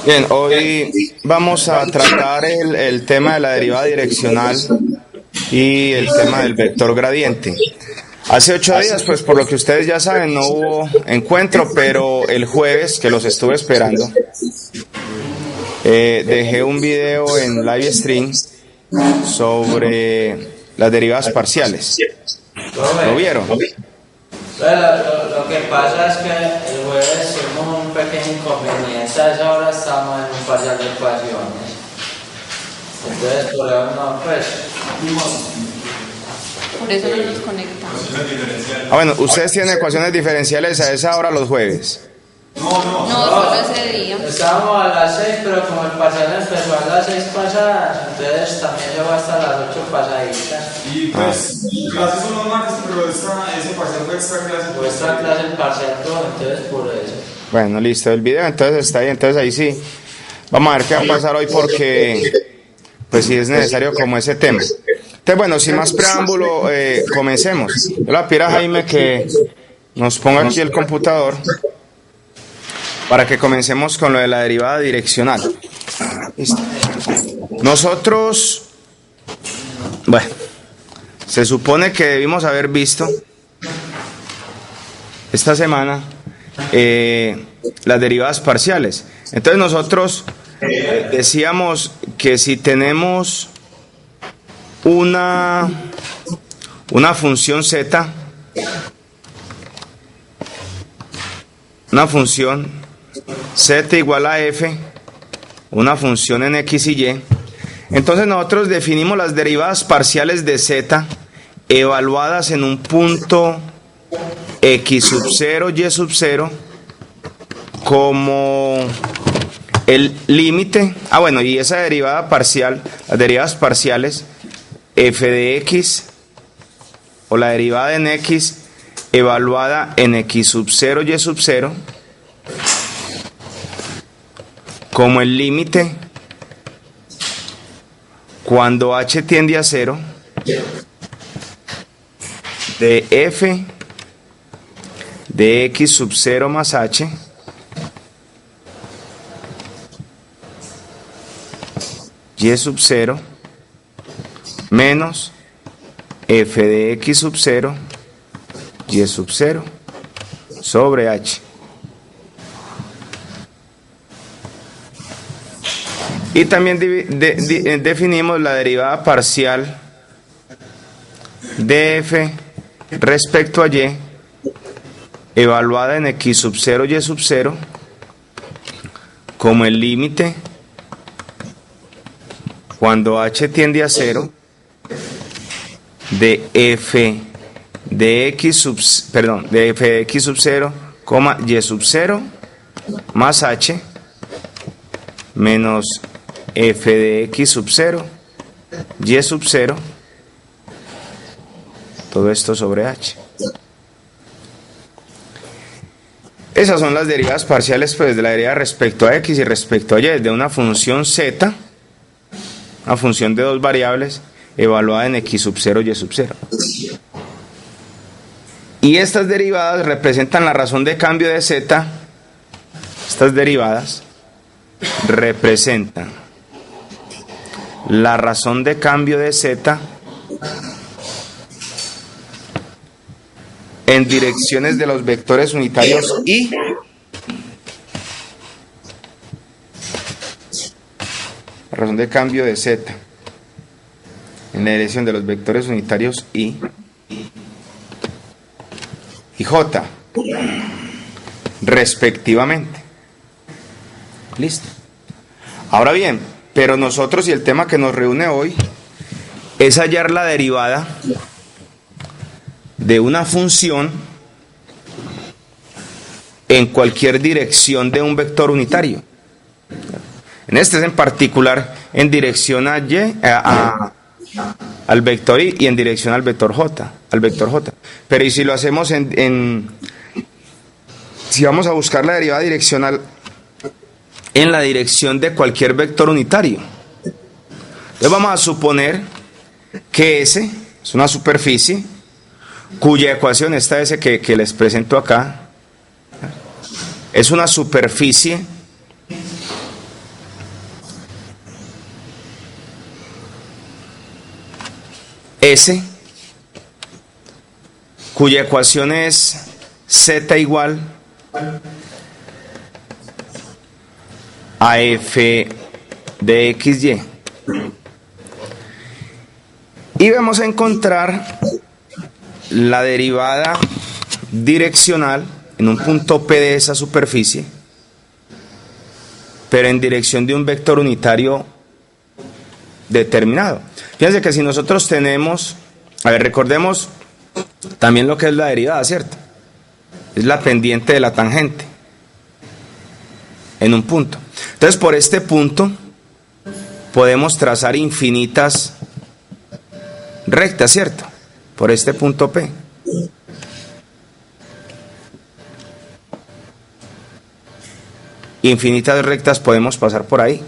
Bien, hoy vamos a tratar el tema de la derivada direccional y el tema del vector gradiente. Hace 8 días, pues por lo que ustedes ya saben, no hubo encuentro, pero el jueves, que los estuve esperando, dejé un video en live stream sobre las derivadas parciales. ¿Lo vieron? Lo que pasa es que el jueves tuvimos un pequeño inconveniente, a esa hora estamos en un parcial de ecuaciones. Entonces, por eso no, pues. Por eso no nos conectamos. Bueno, ustedes tienen ecuaciones diferenciales a esa hora los jueves. No, solo ese día. Estábamos a las 6, pero como el parcial empezó a las 6 pasadas, entonces también llegó hasta las 8 pasaditas. Y pues, clases son los martes, pero ese parcial fue extra clase. Fue extra clase el parcial todo, entonces por eso. Bueno, listo, el video entonces está ahí, entonces ahí sí. Vamos a ver qué va a pasar hoy porque, pues sí es necesario como ese tema. Entonces, bueno, sin más preámbulo, comencemos. Yo le voy a pedir a Jaime que nos ponga aquí el computador para que comencemos con lo de la derivada direccional. Listo. Nosotros, bueno, se supone que debimos haber visto esta semana las derivadas parciales. Entonces nosotros decíamos que si tenemos una función z, una función z igual a f, una función en x y y, entonces nosotros definimos las derivadas parciales de z evaluadas en un punto x sub 0, y sub 0 como el límite. Bueno, y esa derivada parcial, las derivadas parciales f de x o la derivada en x evaluada en x sub 0, y sub 0 como el límite cuando h tiende a 0 de f de x sub 0 más h y sub 0 menos f de x sub 0 y sub 0 sobre h. Y también definimos la derivada parcial de f respecto a y evaluada en x sub 0, y sub 0 como el límite cuando h tiende a 0 de f de x sub 0, y sub 0 más h menos f de x sub 0, y sub 0, todo esto sobre h. Esas son las derivadas parciales, pues, de la derivada respecto a x y respecto a y, de una función z, una función de dos variables evaluada en x sub 0, y sub 0. Y estas derivadas representan la razón de cambio de z. Estas derivadas representan la razón de cambio de z en direcciones de los vectores unitarios y la razón de cambio de z en la dirección de los vectores unitarios y j respectivamente. Listo. Ahora bien, pero nosotros, y el tema que nos reúne hoy es hallar la derivada de una función en cualquier dirección de un vector unitario. En este es en particular en dirección a y, al vector y en dirección al vector j, Pero y si lo hacemos si vamos a buscar la derivada direccional en la dirección de cualquier vector unitario, entonces vamos a suponer que S es una superficie cuya ecuación, esta S que les presento acá, es una superficie S, cuya ecuación es Z igual a f de xy. Y vamos a encontrar la derivada direccional en un punto P de esa superficie, pero en dirección de un vector unitario determinado. Fíjense que si nosotros tenemos, a ver, recordemos también lo que es la derivada, ¿cierto? Es la pendiente de la tangente en un punto. Entonces, por este punto podemos trazar infinitas rectas, ¿cierto? Por este punto P. Infinitas rectas podemos pasar por ahí,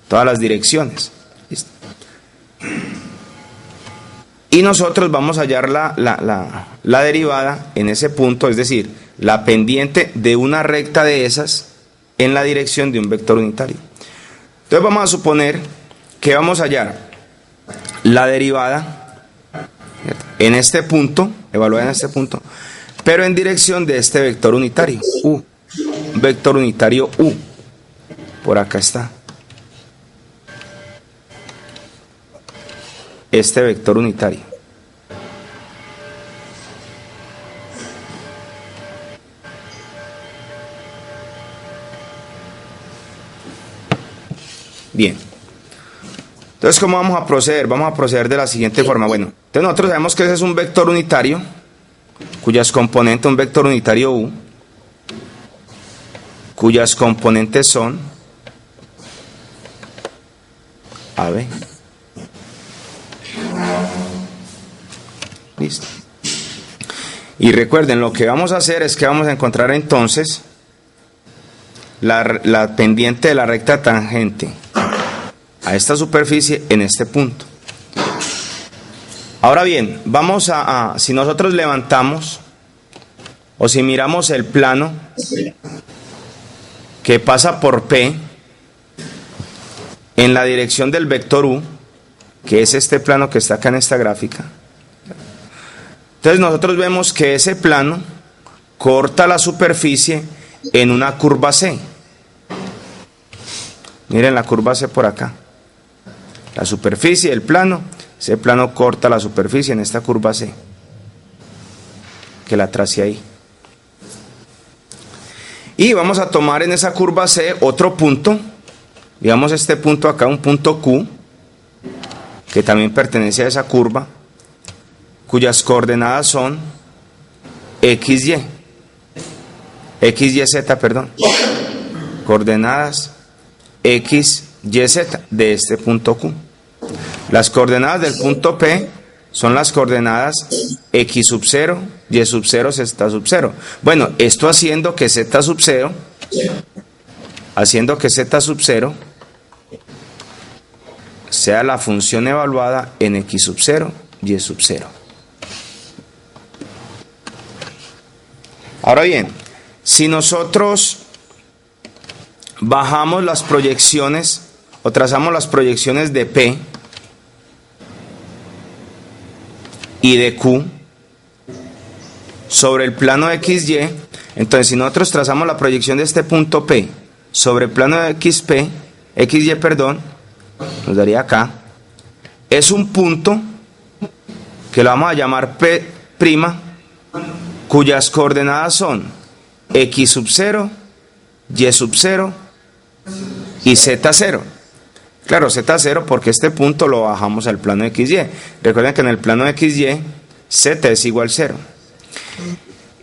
todas las direcciones. ¿Listo? Y nosotros vamos a hallar la derivada en ese punto, es decir, la pendiente de una recta de esas en la dirección de un vector unitario. Entonces vamos a suponer que vamos a hallar la derivada en este punto, evaluada en este punto, pero en dirección de este vector unitario, U. Vector unitario U. Por acá está. Este vector unitario. Bien. Entonces, ¿cómo vamos a proceder? Vamos a proceder de la siguiente forma. Bueno, entonces nosotros sabemos que ese es un vector unitario, cuyas componentes, un vector unitario U, cuyas componentes son AB. Listo. Y recuerden, lo que vamos a hacer es que vamos a encontrar entonces la pendiente de la recta tangente a esta superficie en este punto. Ahora bien, vamos si nosotros levantamos o si miramos el plano que pasa por P en la dirección del vector U, que es este plano que está acá en esta gráfica. Entonces nosotros vemos que ese plano corta la superficie en una curva C. Miren la curva C por acá. La superficie del plano, ese plano corta la superficie en esta curva C, que la trace ahí. Y vamos a tomar en esa curva C otro punto, digamos este punto acá, un punto Q, que también pertenece a esa curva, cuyas coordenadas son XY, XYZ, perdón, coordenadas XYZ de este punto Q. Las coordenadas del punto P son las coordenadas X sub 0, Y sub 0, Z sub 0. Bueno, esto haciendo que Z sub 0, sea la función evaluada en X sub 0, Y sub 0. Ahora bien, si nosotros bajamos las proyecciones o trazamos las proyecciones de P y de Q sobre el plano XY, entonces si nosotros trazamos la proyección de este punto P sobre el plano XY, perdón, nos daría acá, es un punto que lo vamos a llamar P', cuyas coordenadas son X sub 0, Y sub 0 y Z0. Claro, Z0 porque este punto lo bajamos al plano XY. Recuerden que en el plano XY Z es igual a 0.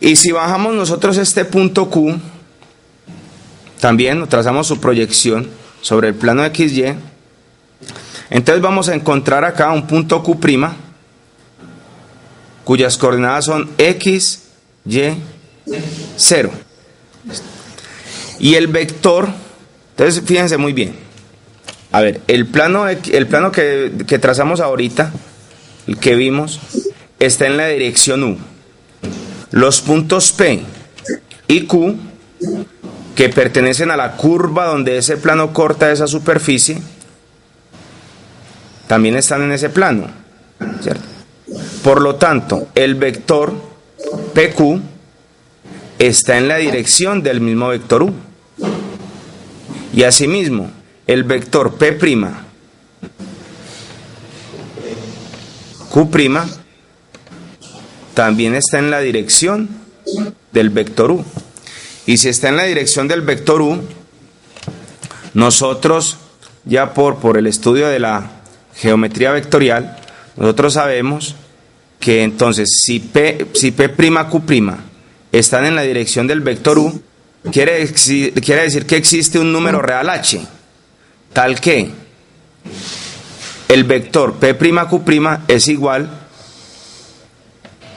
Y si bajamos nosotros este punto Q, también trazamos su proyección sobre el plano XY, entonces vamos a encontrar acá un punto Q', cuyas coordenadas son X, Y, 0. Y el vector, entonces fíjense muy bien. A ver, el plano que trazamos ahorita, el que vimos, está en la dirección U. Los puntos P y Q, que pertenecen a la curva donde ese plano corta esa superficie, también están en ese plano, ¿cierto? Por lo tanto, el vector PQ está en la dirección del mismo vector U. Y asimismo, el vector P', Q' también está en la dirección del vector U. Y si está en la dirección del vector U, nosotros ya por el estudio de la geometría vectorial, nosotros sabemos que entonces si P', Q' están en la dirección del vector U, quiere decir que existe un número real H, tal que el vector P', Q' es igual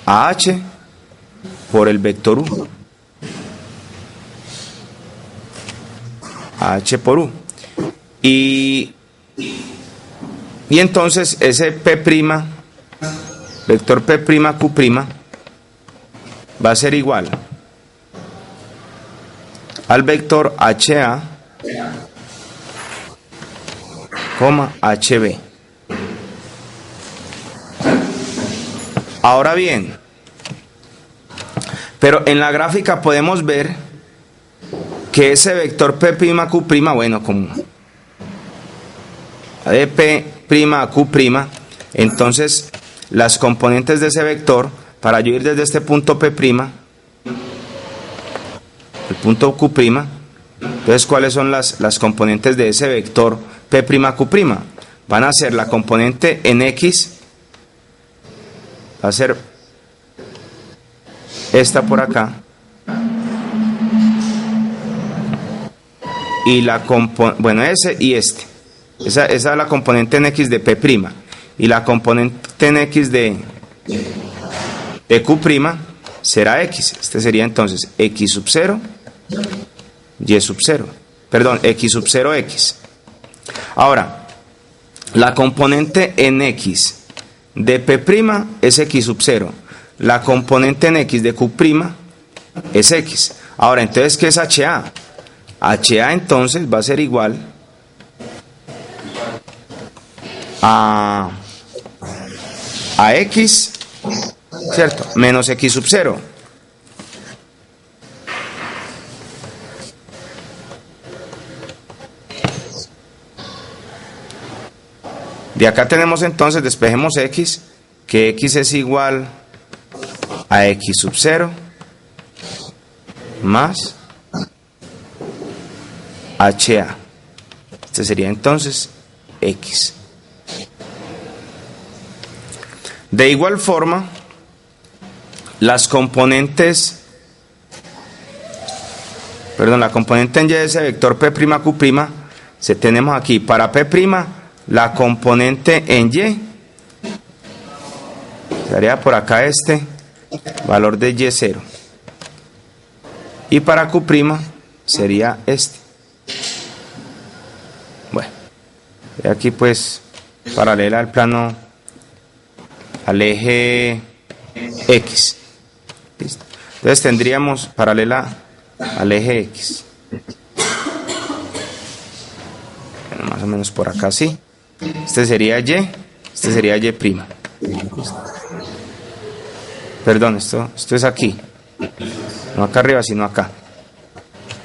a H por el vector U. H por U. Y entonces ese P', vector P', Q', va a ser igual al vector HA, HB. Ahora bien, pero en la gráfica podemos ver que ese vector P', Q', bueno, como de P' a Q', entonces las componentes de ese vector, para yo ir desde este punto P', el punto Q', entonces ¿cuáles son las componentes de ese vector P', Q'? Van a ser la componente en X, va a ser esta por acá, y la bueno, ese y este. Esa es la componente en X de P', y la componente en X de Q' será X. Este sería entonces X sub 0, Y sub 0, perdón, X sub 0, X. Ahora, la componente en X de P' es X sub 0, la componente en X de Q' es X. Ahora, entonces, ¿qué es HA? HA entonces va a ser igual a X, ¿cierto? Menos X sub 0. De acá tenemos entonces, despejemos X, que X es igual a X sub 0 más HA. Este sería entonces X. De igual forma, las componentes, la componente en Y de ese vector P', Q', se tenemos aquí para P', la componente en Y, sería por acá este valor de Y0. Y para Q' sería este. Bueno, y aquí pues paralela al plano, al eje X. ¿Listo? Entonces tendríamos paralela al eje X. Bueno, más o menos por acá, sí. Este sería Y, este sería Y'. Perdón, esto es aquí. No acá arriba, sino acá.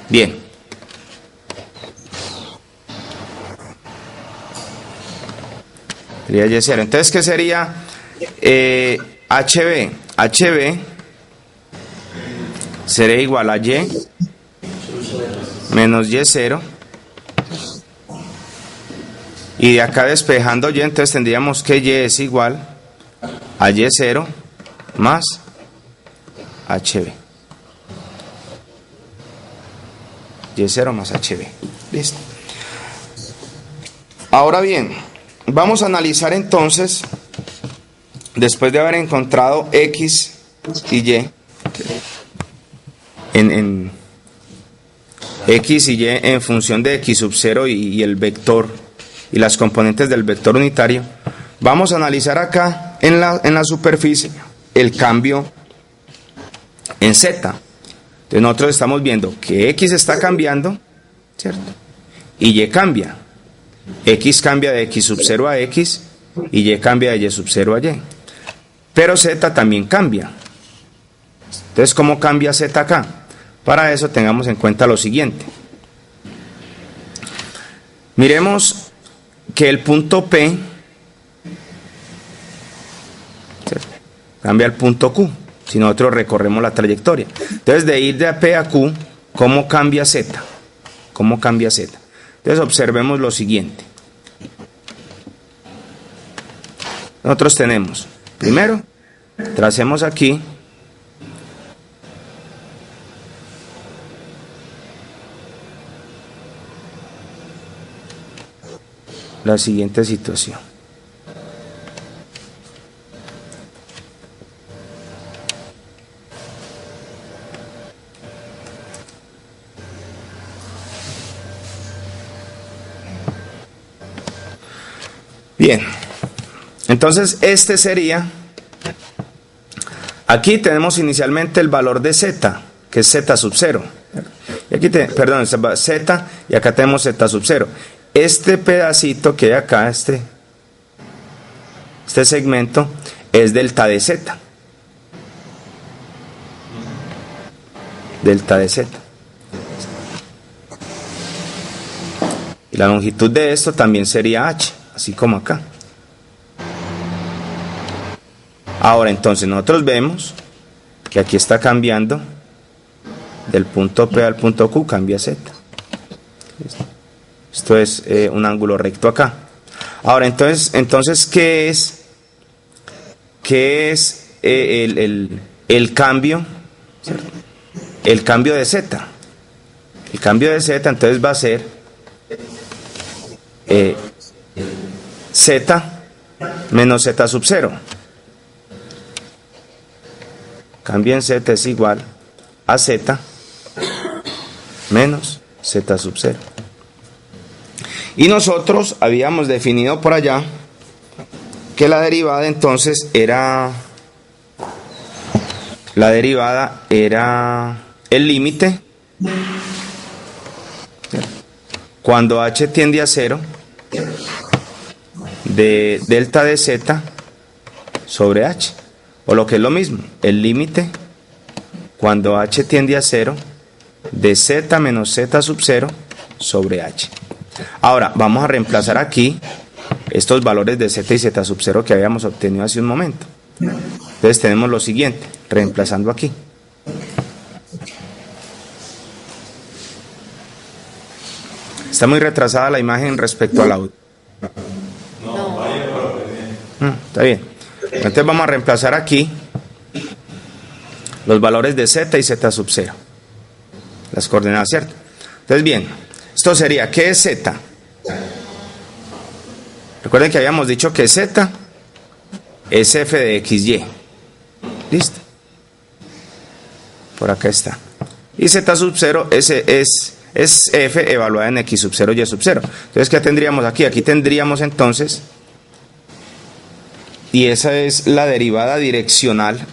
Bien. Sería Y0. Entonces, ¿qué sería HB? HB sería igual a Y menos Y0. Y de acá despejando Y, entonces tendríamos que Y es igual a Y0 más HB. Y0 más HB. Listo. Ahora bien, vamos a analizar entonces, después de haber encontrado X y Y, en X y Y en función de X sub 0 y el vector y las componentes del vector unitario, vamos a analizar acá en la superficie el cambio en Z. Entonces nosotros estamos viendo que X está cambiando, ¿cierto? Y Y cambia. X cambia de X sub 0 a X y Y cambia de Y sub 0 a Y. pero Z también cambia. Entonces, ¿cómo cambia Z acá? Para eso tengamos en cuenta lo siguiente. Miremos que el punto P cambia al punto Q, si nosotros recorremos la trayectoria. Entonces, de ir de P a Q, ¿cómo cambia Z? ¿Cómo cambia Z? Entonces, observemos lo siguiente. Nosotros tenemos, primero, tracemos aquí la siguiente situación. Bien, entonces este sería, aquí tenemos inicialmente el valor de Z, que es Z sub 0. Y aquí perdón, Z, y acá tenemos Z sub 0. Este pedacito que hay acá, este segmento, es delta de Z. Delta de Z. Y la longitud de esto también sería H, así como acá. Ahora entonces nosotros vemos que aquí está cambiando del punto P al punto Q, cambia Z. Esto es un ángulo recto acá. Ahora entonces ¿qué es el cambio? ¿Cierto? El cambio de Z. El cambio de Z entonces va a ser Z menos Z sub 0. Cambio en Z es igual a Z menos Z sub 0. Y nosotros habíamos definido por allá que la derivada entonces era el límite cuando H tiende a 0 de delta de Z sobre H, o lo que es lo mismo, el límite cuando H tiende a 0 de Z menos Z sub 0 sobre H. Ahora vamos a reemplazar aquí estos valores de Z y Z sub 0 que habíamos obtenido hace un momento. Entonces tenemos lo siguiente, reemplazando aquí. Está muy retrasada la imagen respecto al audio. Está bien. Entonces vamos a reemplazar aquí los valores de Z y Z sub 0. Las coordenadas, ¿cierto? Entonces bien, esto sería, ¿qué es Z? Recuerden que habíamos dicho que Z es f de xy. ¿Listo? Por acá está. Y Z sub 0 es f evaluada en x sub 0 y sub 0. Entonces, ¿qué tendríamos aquí? Aquí tendríamos entonces, y esa es la derivada direccional,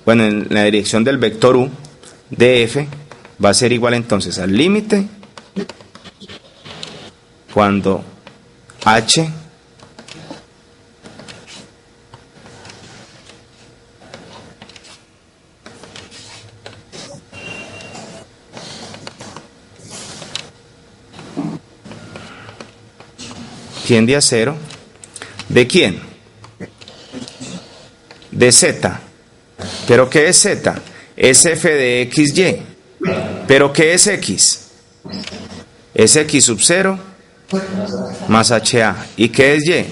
bueno, en la dirección del vector u de f va a ser igual entonces al límite cuando h tiende a 0, ¿de quién? De Z. ¿Pero qué es Z? Es f de xy. ¿Pero qué es x? Es x sub 0 más HA. ¿Y qué es y?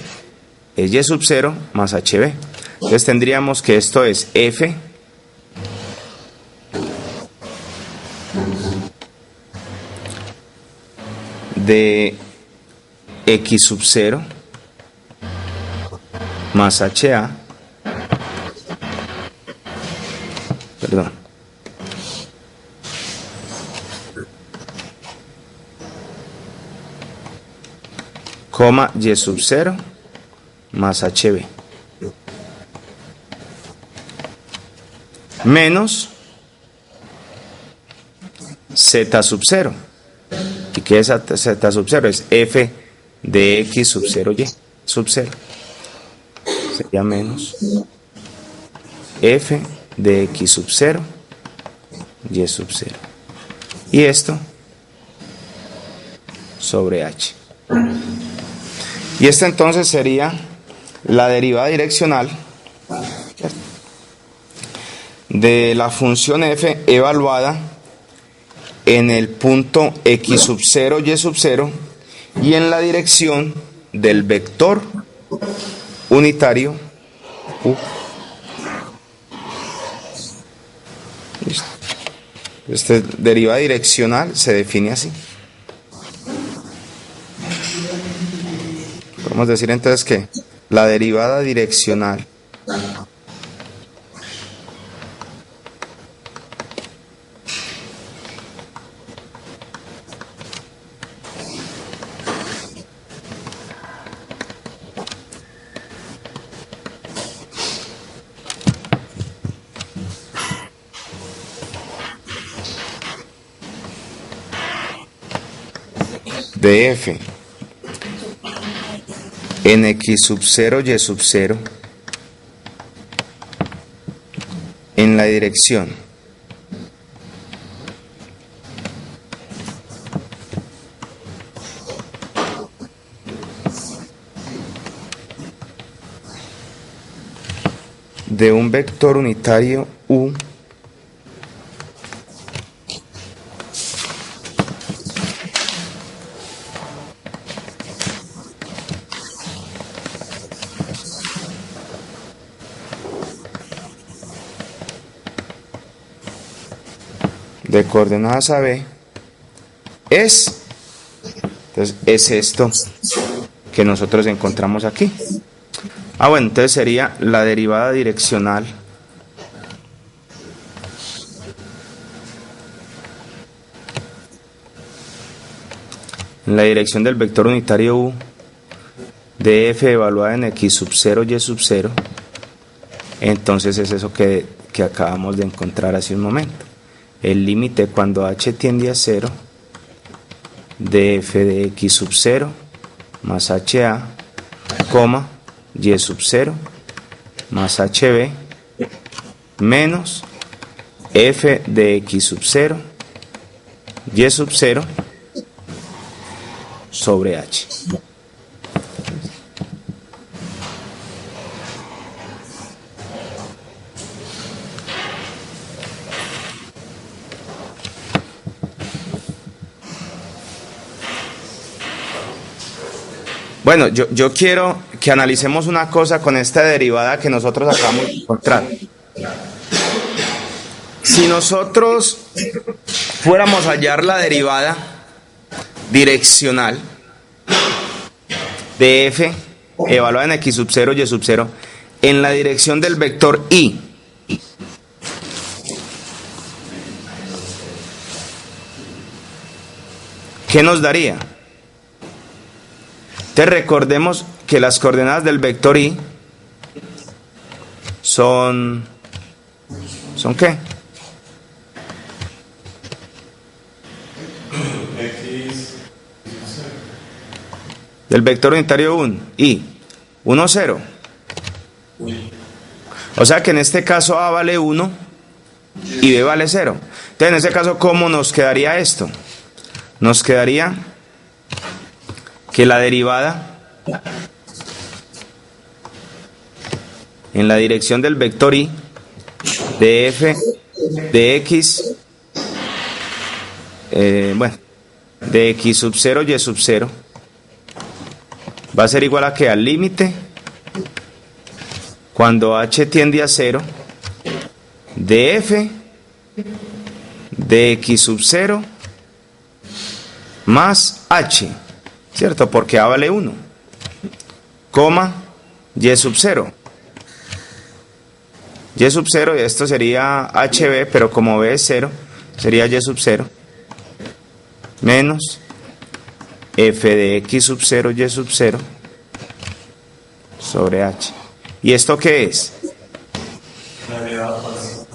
Es y sub 0 más HB. Entonces tendríamos que esto es f de x sub 0 más HA, perdón, coma y sub 0 más HB menos z sub 0. ¿Y qué es z sub 0? Es f de x sub 0y. sub 0. Sería menos f de x sub 0 y sub 0. Y esto sobre h. Y esta entonces sería la derivada direccional de la función f evaluada en el punto x sub 0 y sub 0 y en la dirección del vector unitario u. Listo. Esta derivada direccional se define así. Podemos decir entonces que la derivada direccional de f en x sub 0 y sub 0 en la dirección de un vector unitario u de coordenadas a b es, entonces es esto que nosotros encontramos aquí. Bueno, entonces sería la derivada direccional en la dirección del vector unitario u de f evaluada en x sub 0 y sub 0. Entonces es eso que acabamos de encontrar hace un momento. El límite cuando h tiende a 0 de f de x sub 0 más ha, coma, y sub 0 más hb menos f de x sub 0 y sub 0 sobre h. Bueno, yo quiero que analicemos una cosa con esta derivada que nosotros acabamos de encontrar. Si nosotros fuéramos a hallar la derivada direccional de f evaluada en x sub 0 y sub 0 en la dirección del vector i, ¿qué nos daría? Entonces recordemos que las coordenadas del vector i ¿son qué? Del vector unitario 1, i, 1, 0. O sea que en este caso a vale 1 y b vale 0. Entonces en este caso, ¿cómo nos quedaría esto? Nos quedaría que la derivada en la dirección del vector i de f de x de x sub 0 y sub 0 va a ser igual a que al límite cuando h tiende a 0 de f de x sub 0 más h, ¿cierto? Porque a vale 1, coma, y sub 0. Y sub 0, esto sería hb, pero como b es 0, sería y sub 0, menos f de x sub 0 y sub 0 sobre h. ¿Y esto qué es? La derivada parcial.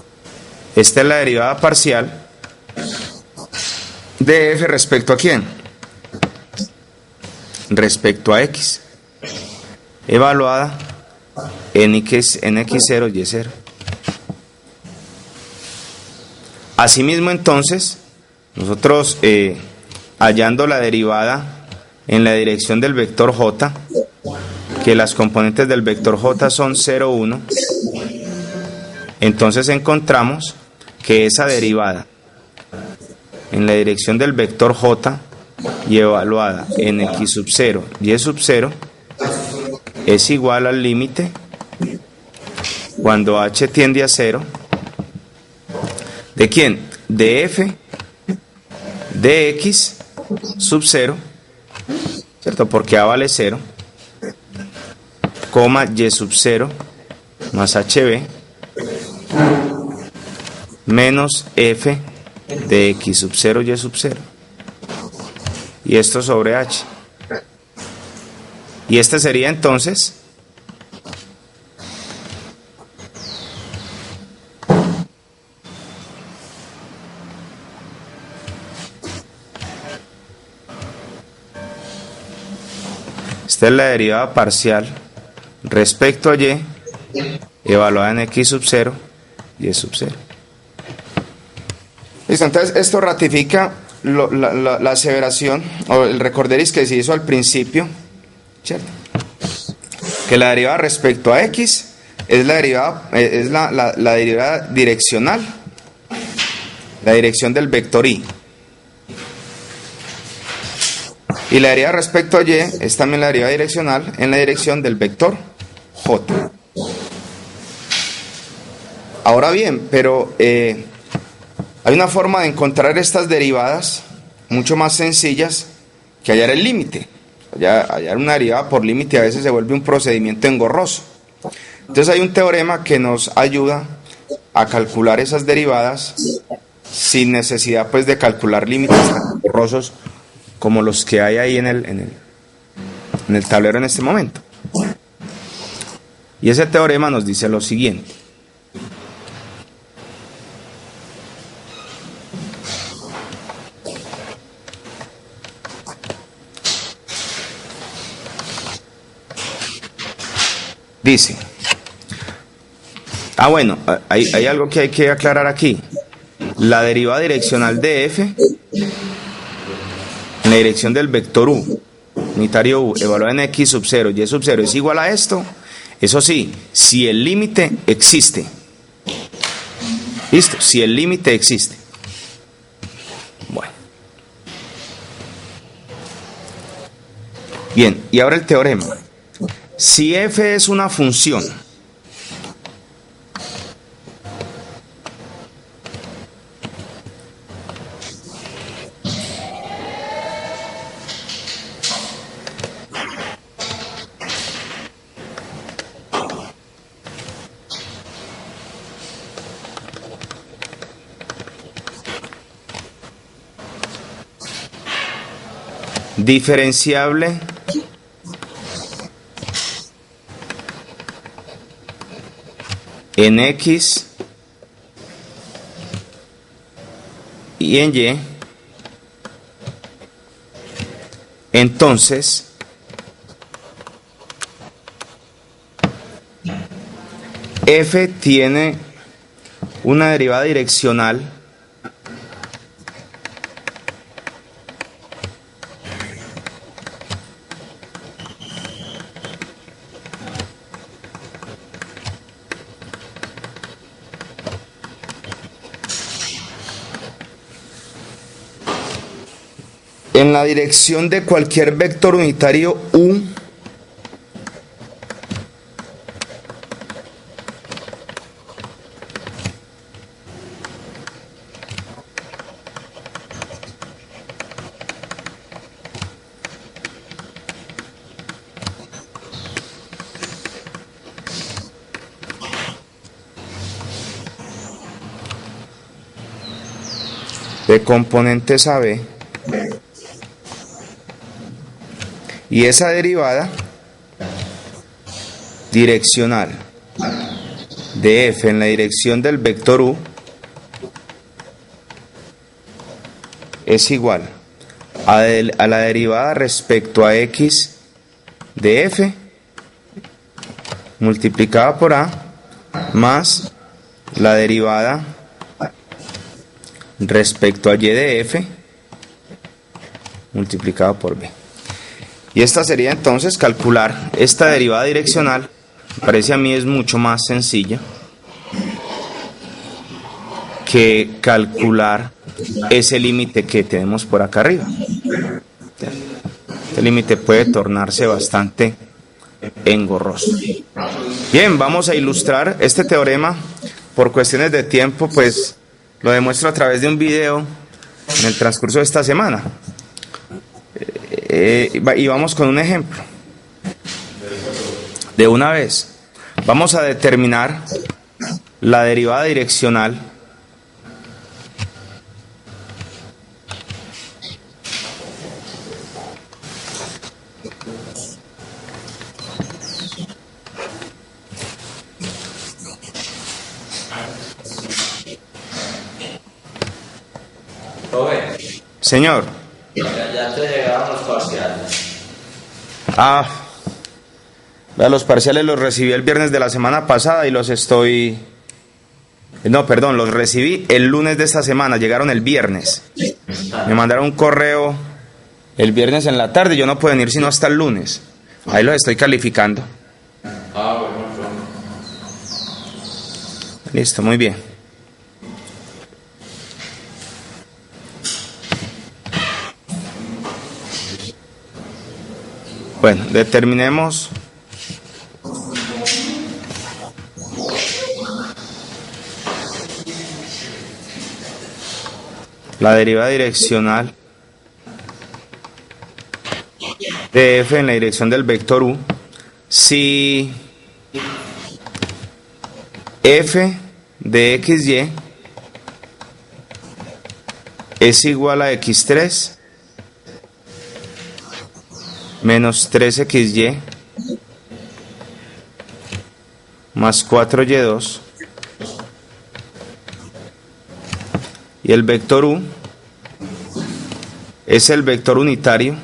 Esta es la derivada parcial de f respecto a quién? Respecto a x. evaluada en x0, y0. Asimismo, entonces, nosotros hallando la derivada en la dirección del vector j, que las componentes del vector j son 0, 1, entonces encontramos que esa derivada en la dirección del vector j y evaluada en x0, y0 es igual al límite cuando h tiende a 0, ¿de quién? De f de x sub 0, ¿cierto? Porque a vale 0, coma y sub 0 más hb menos f de x sub 0, y sub 0. Y esto sobre h. Y este sería entonces esta es la derivada parcial respecto a y evaluada en x sub 0, y sub 0. Listo, entonces esto ratifica la aseveración o el recorderis que se hizo al principio, ¿cierto? Que la derivada respecto a x es la derivada, la derivada direccional, la dirección del vector y. Y la derivada respecto a y es también la derivada direccional en la dirección del vector j. Ahora bien, pero hay una forma de encontrar estas derivadas mucho más sencillas que hallar el límite. Hallar una derivada por límite a veces se vuelve un procedimiento engorroso. Entonces hay un teorema que nos ayuda a calcular esas derivadas sin necesidad pues de calcular límites tan engorrosos como los que hay ahí en el tablero en este momento. Y ese teorema nos dice lo siguiente. Dice, bueno, hay algo que hay que aclarar aquí. La derivada direccional de f en la dirección del vector u, unitario u, evaluada en x sub 0, y sub 0 es igual a esto. Eso sí, si el límite existe. ¿Listo? Si el límite existe. Bueno. Bien, y ahora el teorema. Si f es una función diferenciable en x y en y, entonces f tiene una derivada direccional en la dirección de cualquier vector unitario u de componentes AB. Y esa derivada direccional de f en la dirección del vector u es igual a la derivada respecto a x de f multiplicada por A más la derivada respecto a y de f multiplicado por b. Y esta sería entonces calcular esta derivada direccional. Me parece a mí es mucho más sencilla que calcular ese límite que tenemos por acá arriba. Este límite puede tornarse bastante engorroso. Bien, vamos a ilustrar este teorema. Por cuestiones de tiempo, pues lo demuestro a través de un video en el transcurso de esta semana. Y vamos con un ejemplo. De una vez, vamos a determinar la derivada direccional Señor. Ya te llegaron los parciales. Los parciales los recibí el viernes de la semana pasada y los recibí el lunes de esta semana, llegaron el viernes. Me mandaron un correo el viernes en la tarde, yo no puedo venir sino hasta el lunes. Ahí los estoy calificando. Bueno. Listo, muy bien. Bueno, determinemos la derivada direccional de f en la dirección del vector u si f de xy es igual a x3 menos 3xy más 4y2 y el vector u es el vector unitario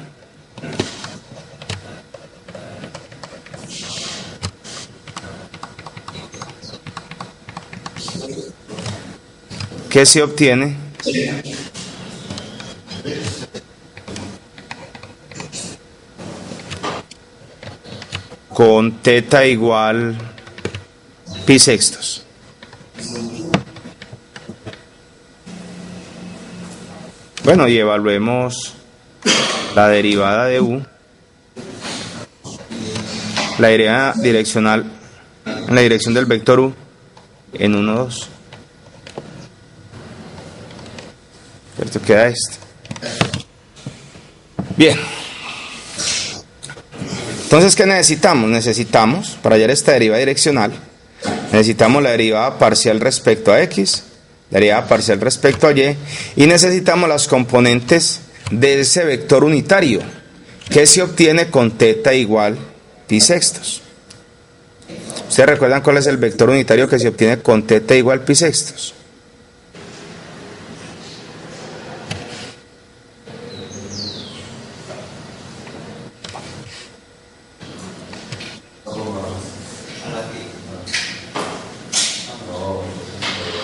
que se obtiene con teta igual pi sextos. Bueno, y evaluemos la derivada de u, la derivada direccional en la dirección del vector u en 1, 2. Esto queda este. Bien. Entonces, ¿qué necesitamos? Necesitamos, para hallar esta derivada direccional, necesitamos la derivada parcial respecto a x, la derivada parcial respecto a y, y necesitamos las componentes de ese vector unitario, que se obtiene con teta igual pi sextos. ¿Ustedes recuerdan cuál es el vector unitario que se obtiene con teta igual pi sextos?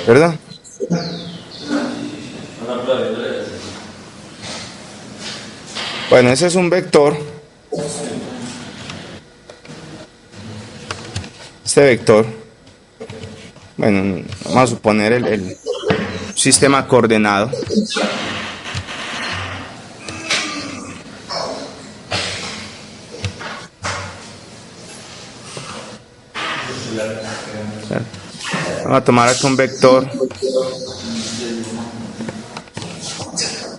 ¿Verdad? Bueno, ese es un vector. Este vector, bueno, vamos a suponer el sistema coordenado. Vamos a tomar aquí un vector,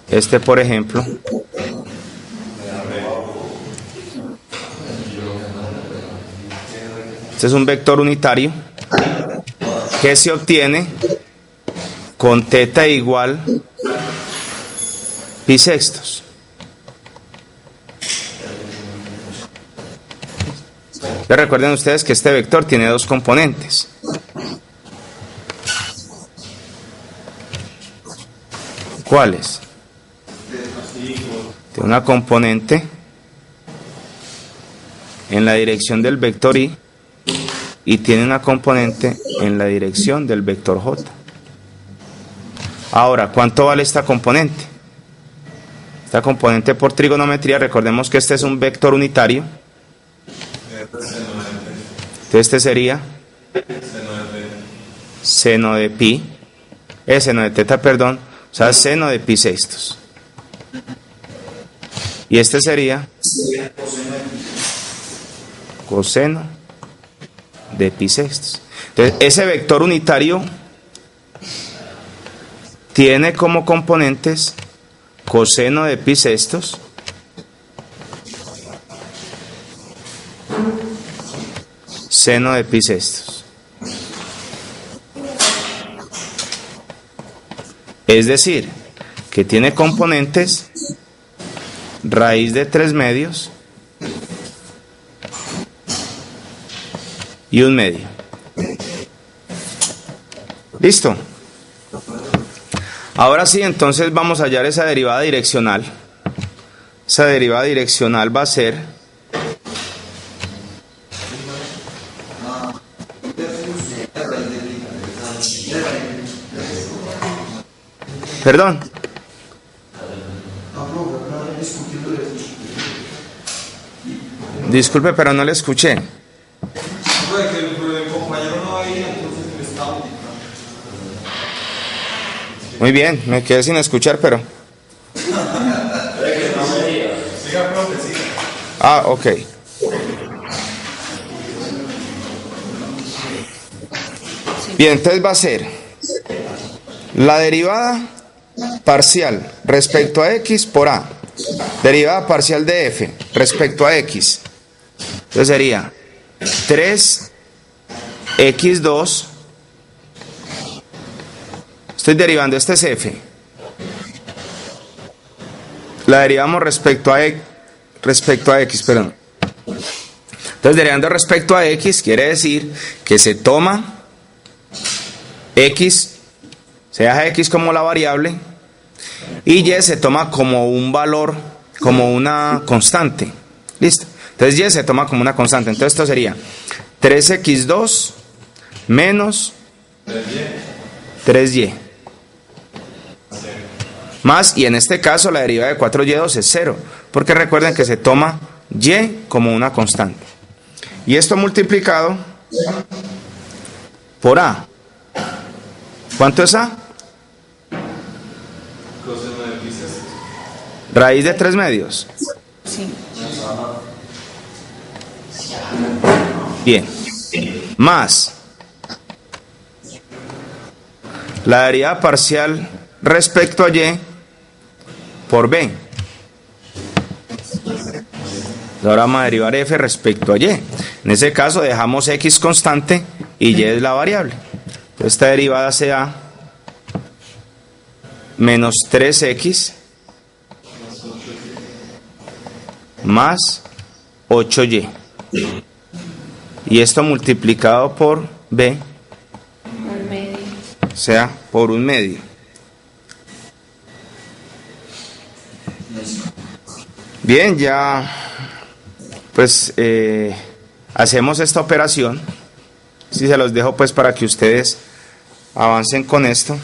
este por ejemplo, este es un vector unitario que se obtiene con teta igual pi sextos. Ya recuerden ustedes que este vector tiene dos componentes. ¿Cuáles? Tiene una componente en la dirección del vector y y tiene una componente en la dirección del vector j. Ahora, ¿cuánto vale esta componente? Esta componente por trigonometría, recordemos que este es un vector unitario. Entonces este sería seno de pi, seno de teta, perdón, o sea, seno de pi sextos. Y este sería coseno de pi sextos. Entonces, ese vector unitario tiene como componentes coseno de pi sextos, seno de pi sextos. Es decir, que tiene componentes raíz de 3 medios y 1 medio. ¿Listo? Ahora sí, entonces vamos a hallar esa derivada direccional. Esa derivada direccional va a ser perdón. Disculpe, pero no le escuché. Muy bien, me quedé sin escuchar, pero... Ah, ok. Bien, entonces va a ser la derivada parcial respecto a x por a. Derivada parcial de f respecto a x. Entonces sería 3x2. Estoy derivando, este es f. La derivamos respecto a x, perdón. Entonces, derivando respecto a x quiere decir que se toma x, se deja x como la variable y y se toma como un valor, como una constante. ¿Listo? Entonces y se toma como una constante. Entonces esto sería 3x2 menos 3y. Más, y en este caso la derivada de 4y2 es 0, porque recuerden que se toma y como una constante. Y esto multiplicado por a. ¿Cuánto es a? Raíz de 3 medios. Sí. Bien. Más la derivada parcial respecto a y por b. Ahora vamos a derivar f respecto a y. En ese caso dejamos x constante y y es la variable. Entonces esta derivada sea menos 3x más 8y. Y esto multiplicado por b, Por medio. o sea, por 1 medio. Bien, ya pues hacemos esta operación. Si se los dejo pues para que ustedes avancen con esto.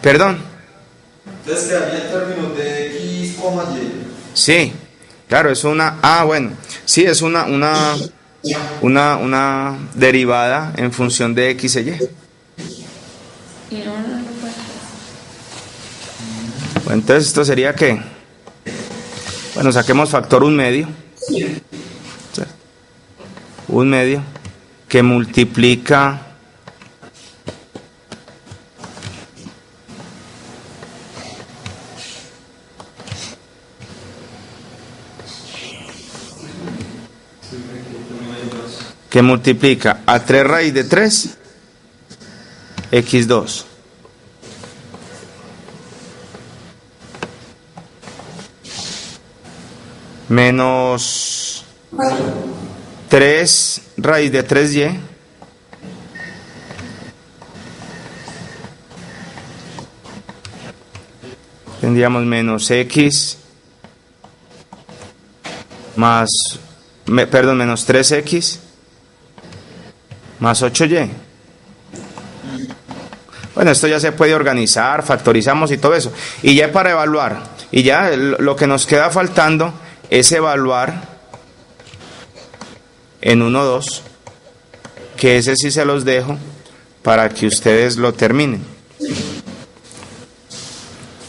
Perdón. Entonces quedaría el término de x, y. Sí, claro, es una... Ah, bueno, sí, es una derivada en función de x e y. Y no puede. Bueno, entonces esto sería que... Bueno, saquemos factor 1 medio. 1 medio que multiplica... que multiplica a 3 raíz de 3 x2 menos 3 raíz de 3y tendríamos menos x más, perdón, menos 3x más 8y. Bueno, esto ya se puede organizar, factorizamos y todo eso. Y ya para evaluar, y ya lo que nos queda faltando es evaluar en 1, 2, que ese sí se los dejo para que ustedes lo terminen.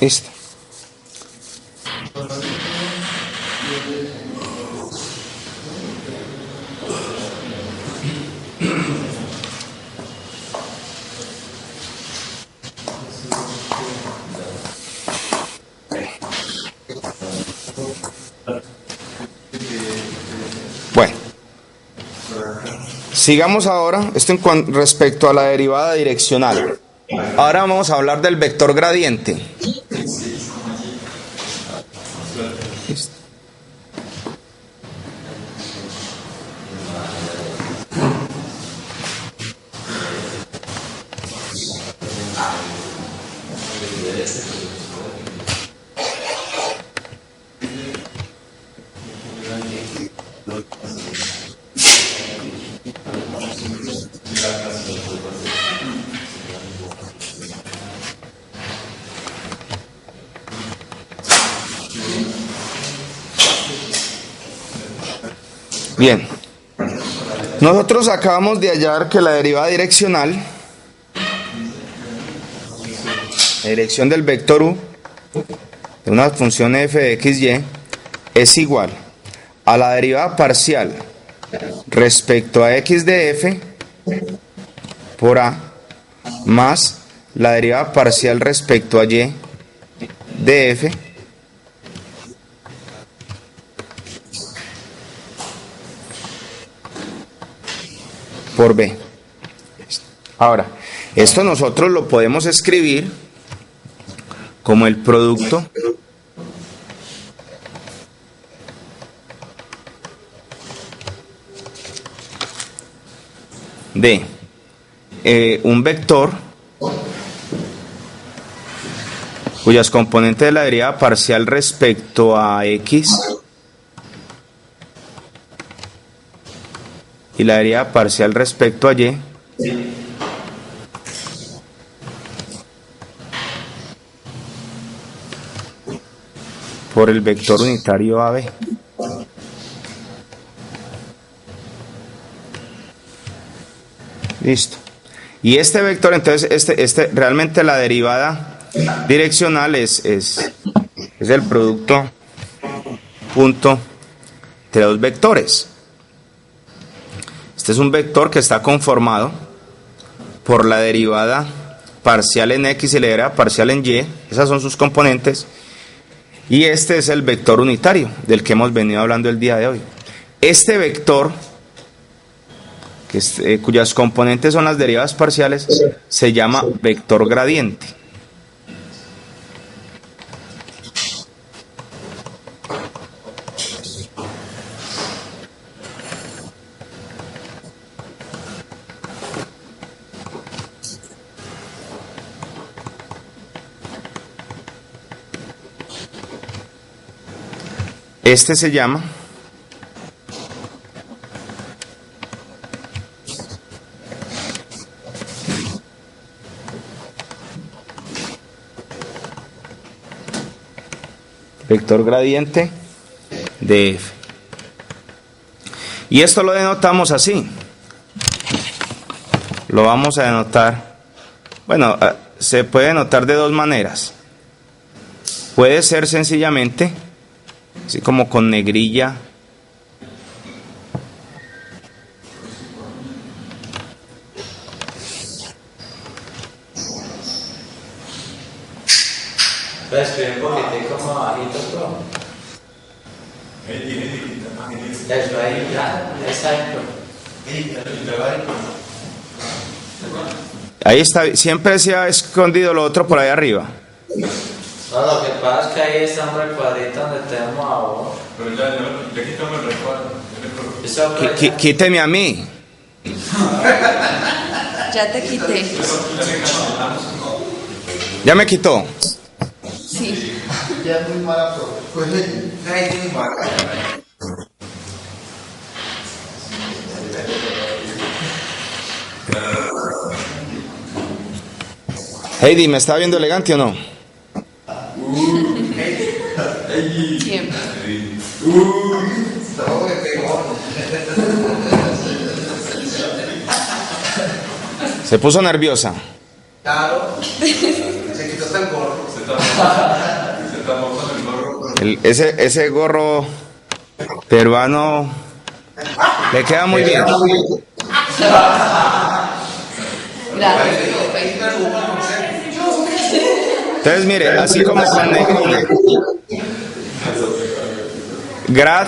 Listo. Bueno, sigamos ahora, esto respecto a la derivada direccional. Ahora vamos a hablar del vector gradiente. Listo. Bien, nosotros acabamos de hallar que la derivada direccional, la dirección del vector u de una función f de x, y es igual a la derivada parcial respecto a x de f por a más la derivada parcial respecto a y de f por b. Ahora, esto nosotros lo podemos escribir como el producto de un vector cuyas componentes de la derivada parcial respecto a x y la derivada parcial respecto a y por el vector unitario AB. Listo. Y este vector, entonces, realmente la derivada direccional es el producto punto entre dos vectores. Este es un vector que está conformado por la derivada parcial en x y la derivada parcial en y. Esas son sus componentes. Y este es el vector unitario del que hemos venido hablando el día de hoy. Este vector, cuyas componentes son las derivadas parciales, se llama vector gradiente. Este se llama vector gradiente de f. Y esto lo denotamos así. Lo vamos a denotar, bueno, se puede denotar de dos maneras. Puede ser sencillamente así como con negrilla Escribe un poquitico como abajito, bro. Eso ahí, ya, exacto. ahí está, siempre se ha escondido lo otro por ahí arriba. No, lo que pasa es que ahí está un recuadrito donde tenemos a vos. Pero ya quitamos el recuadro. Eso Quíteme a mí. Ya te quité. Ya me quitó. Sí. Ya es muy mala, pues es muy mala. Heidi, ¿me está viendo elegante o no? Siempre. Se puso nerviosa. Claro. Se quitó hasta el gorro. Se tapó con el gorro. Ese gorro peruano le queda muy bien. Gracias. Entonces, mire, así como con negrilla. Grad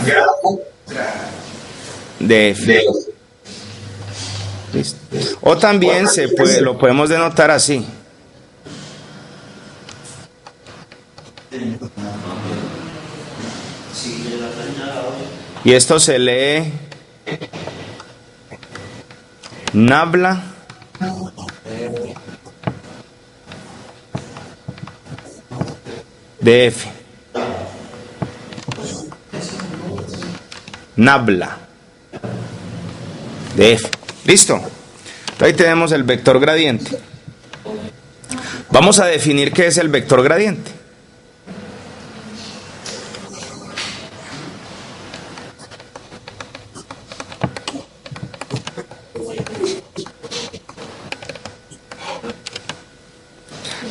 de F. Listo. O también lo podemos denotar así. Y esto se lee nabla de F. Nabla de F. Listo. Ahí tenemos el vector gradiente. Vamos a definir qué es el vector gradiente.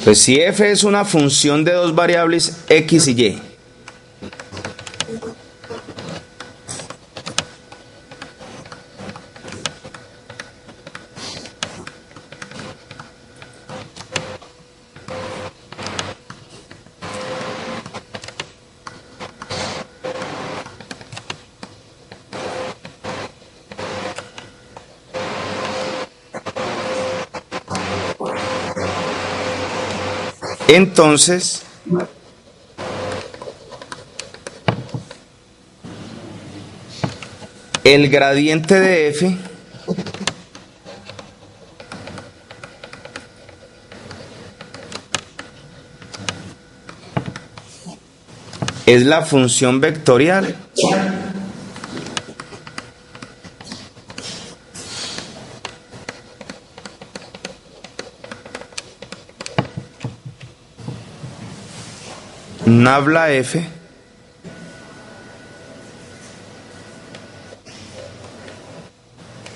Pues si f es una función de dos variables x y y, entonces el gradiente de f es la función vectorial nabla f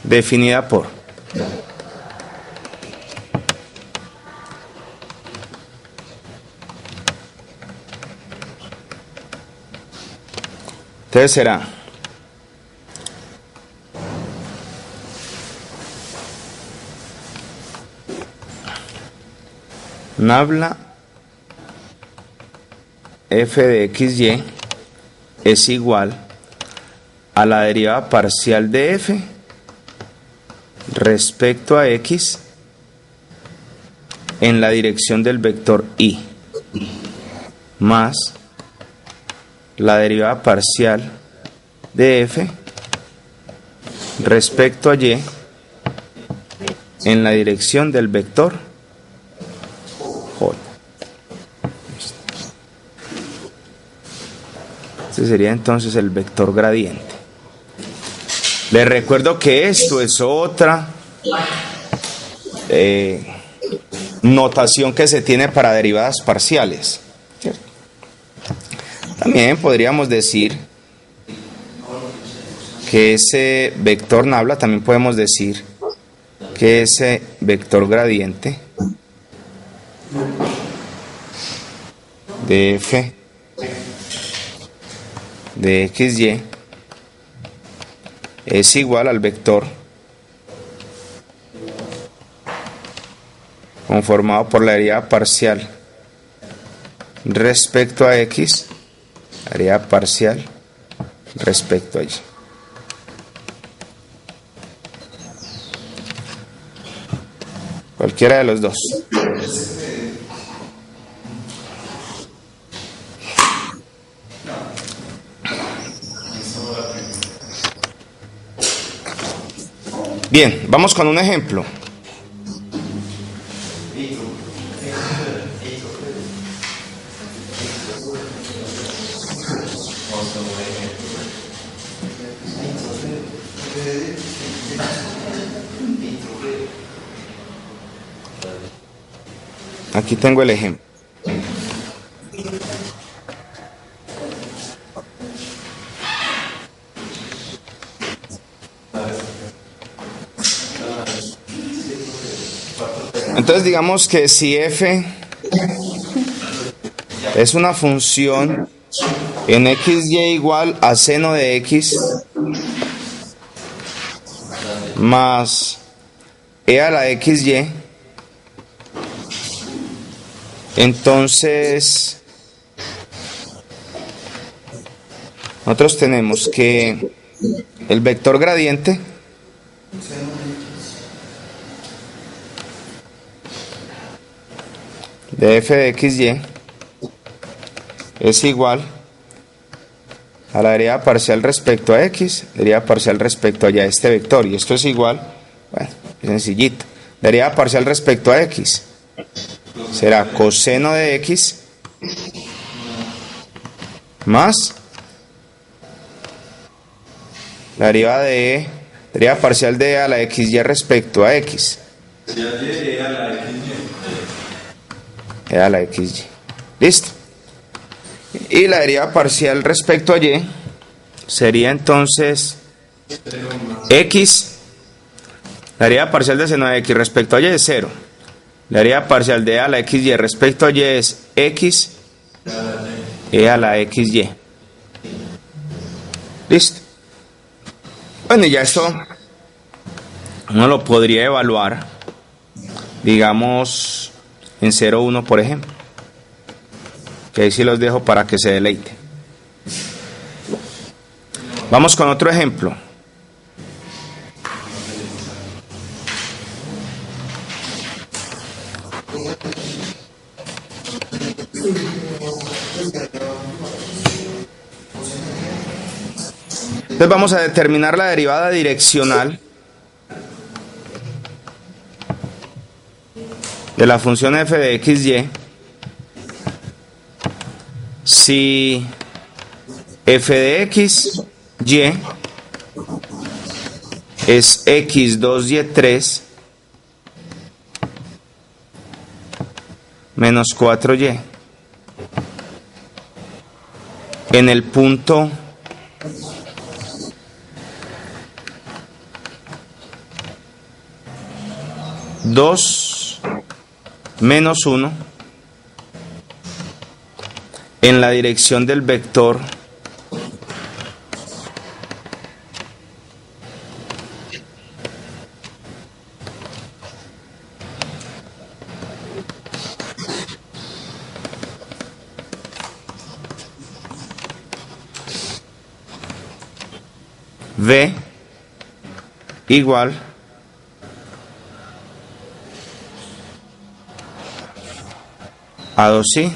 definida por entonces será nabla f de xy es igual a la derivada parcial de f respecto a x en la dirección del vector y más la derivada parcial de f respecto a y en la dirección del vector j. Este sería entonces el vector gradiente. Les recuerdo que esto es otra notación que se tiene para derivadas parciales, ¿cierto? También podríamos decir que ese vector nabla, también podemos decir que ese vector gradiente de f de xy es igual al vector conformado por la derivada parcial respecto a x, la derivada parcial respecto a y. Cualquiera de los dos. Bien, vamos con un ejemplo. Aquí tengo el ejemplo. Entonces digamos que si f es una función en xy igual a seno de x más e a la xy, entonces nosotros tenemos que el vector gradiente de f de xy es igual a la derivada parcial respecto a x, derivada parcial respecto a ya este vector, y esto es igual, bueno, sencillito, derivada parcial respecto a x será coseno de x más la derivada de e, derivada parcial de e a la xy respecto a x. E a la xy. ¿Listo? Y la derivada parcial respecto a y sería entonces x, la derivada parcial de seno de x respecto a y es 0. La derivada parcial de e a la xy respecto a y es x e a la xy. ¿Listo? Bueno, y ya esto uno lo podría evaluar, digamos, en 0,1 por ejemplo, que ahí sí los dejo para que se deleiten. Vamos con otro ejemplo. Entonces vamos a determinar la derivada direccional de la función f de xy si f de x y es x2y3 menos 4y en el punto dos menos 1 en la dirección del vector v igual a 2i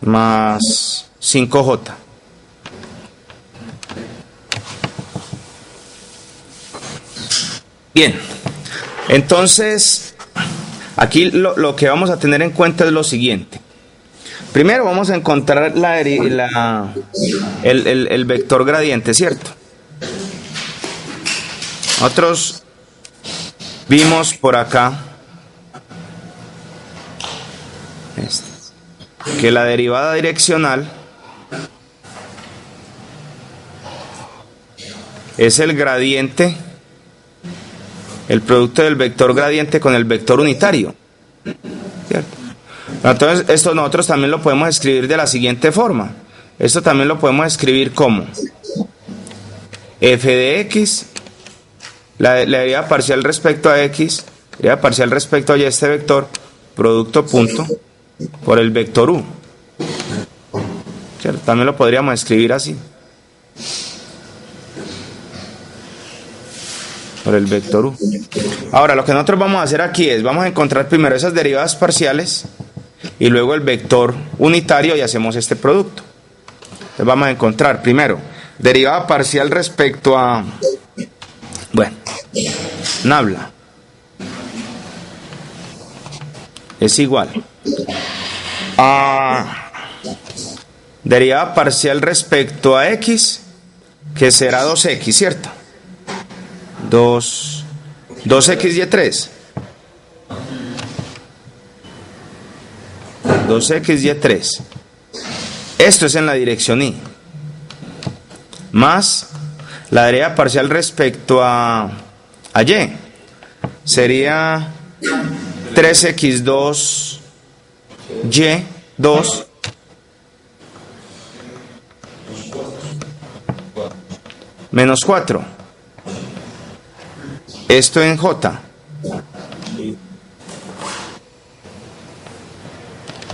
más 5j. Bien, entonces aquí lo que vamos a tener en cuenta es lo siguiente. Primero vamos a encontrar el vector gradiente, ¿cierto? Nosotros vimos por acá que la derivada direccional es el gradiente, el producto del vector gradiente con el vector unitario, ¿cierto? Entonces esto nosotros también lo podemos escribir de la siguiente forma. Esto también lo podemos escribir como f de x, la derivada parcial respecto a x, derivada parcial respecto a y, este vector, producto punto por el vector u, ¿cierto? También lo podríamos escribir así, por el vector u. Ahora lo que nosotros vamos a hacer aquí es, vamos a encontrar primero esas derivadas parciales y luego el vector unitario y hacemos este producto. Entonces vamos a encontrar primero derivada parcial respecto a, bueno, nabla es igual a derivada parcial respecto a x, que será 2x, ¿cierto? 2xy3 2x y 3. Esto es en la dirección y. Más la derivada parcial respecto a y. Sería 3x2 y 2 menos 4. Esto en j.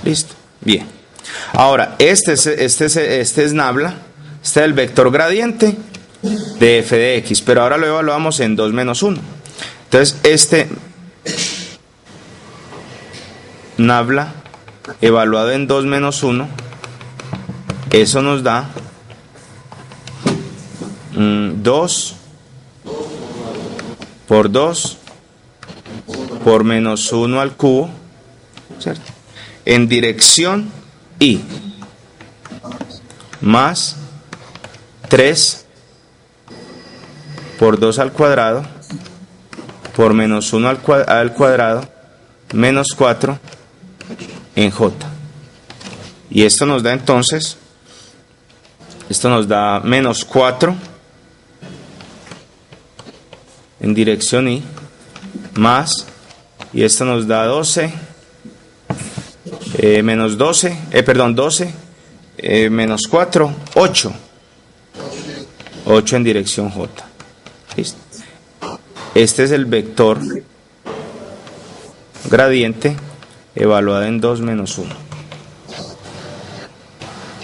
Listo. Bien. Ahora, este es nabla. Este es el vector gradiente de f de x. Pero ahora lo evaluamos en 2 menos 1. Entonces, este nabla evaluado en 2 menos 1, eso nos da 2 por 2 por menos 1 al cubo, ¿cierto? En dirección y más 3 por 2 al cuadrado por menos 1 al cuadrado menos 4 en j. Y esto nos da entonces, esto nos da menos 4 en dirección y más, y esto nos da 12 menos 12 menos 4, 8 en dirección j. ¿Listo? Este es el vector gradiente evaluado en 2 menos 1.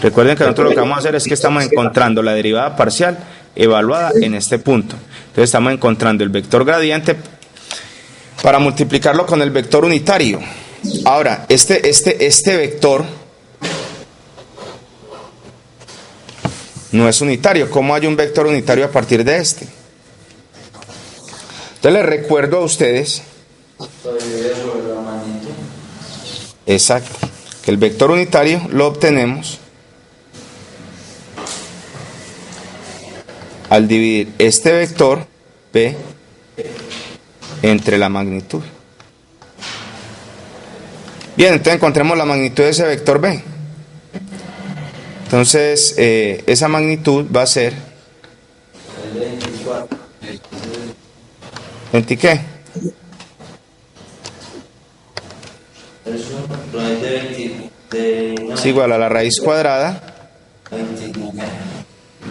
Recuerden que nosotros lo que vamos a hacer es que estamos encontrando la derivada parcial evaluada en este punto. Entonces estamos encontrando el vector gradiente para multiplicarlo con el vector unitario. Ahora, este vector no es unitario. ¿Cómo hay un vector unitario a partir de este? Entonces les recuerdo a ustedes, exacto, que el vector unitario lo obtenemos al dividir este vector P entre la magnitud. Bien, entonces encontremos la magnitud de ese vector B. Entonces, esa magnitud va a ser 20 ¿qué? Es igual a la raíz cuadrada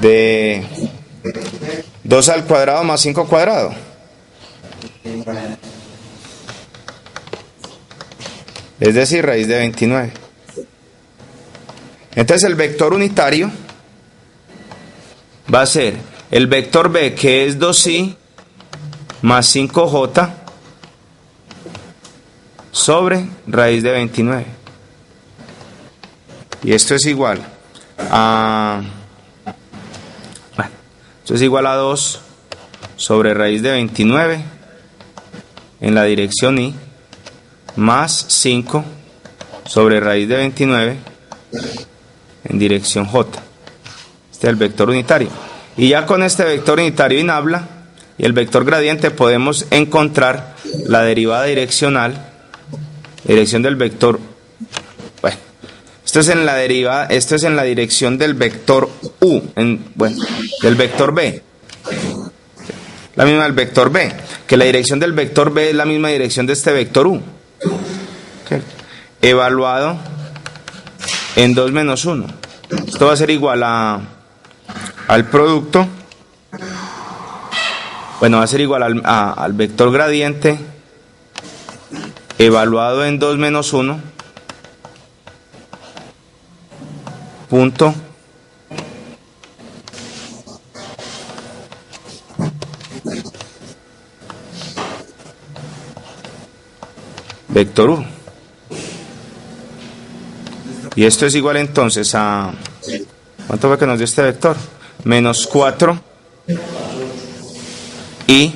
de 2 al cuadrado más 5 al cuadrado. Es decir, raíz de 29. Entonces el vector unitario va a ser el vector B, que es 2i más 5j sobre raíz de 29. Y esto es igual a... Bueno, esto es igual a 2 sobre raíz de 29 en la dirección y más 5 sobre raíz de 29 en dirección j. Este es el vector unitario. Y ya con este vector unitario y nabla y el vector gradiente podemos encontrar la derivada direccional, dirección del vector. Bueno, esto es en la derivada, esto es en la dirección del vector u, del vector b. La misma del vector b, que la dirección del vector b es la misma dirección de este vector u. ¿Okay? Evaluado en 2 menos 1. Esto va a ser igual al producto. Bueno, va a ser igual al vector gradiente evaluado en 2 menos 1 punto vector u. Y esto es igual entonces a... ¿Cuánto fue que nos dio este vector? Menos 4 y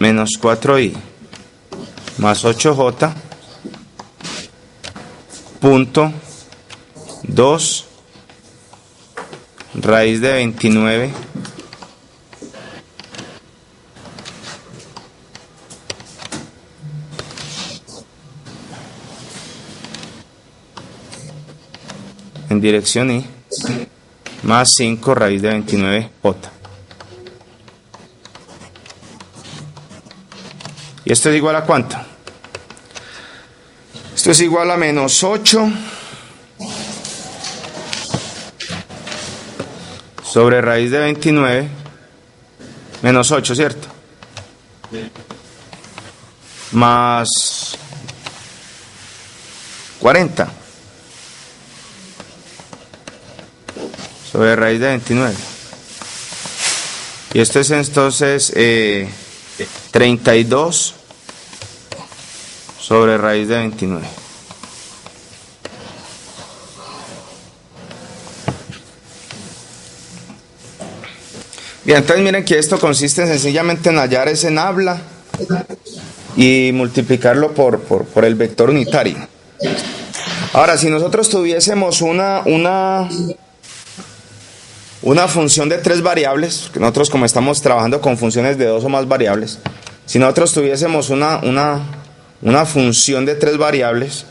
menos 4i más 8j punto 2 raíz de 29 en dirección y más 5 raíz de 29j. ¿Y esto es igual a cuánto? Esto es igual a menos 8 sobre raíz de 29 menos 8, ¿cierto? Más 40 sobre raíz de 29. Y esto es entonces 32 sobre raíz de 29. Bien, entonces miren que esto consiste sencillamente en hallar ese nabla y multiplicarlo por el vector unitario. Ahora, si nosotros tuviésemos una función de 3 variables, que nosotros como estamos trabajando con funciones de 2 o más variables, si nosotros tuviésemos una función de 3 variables,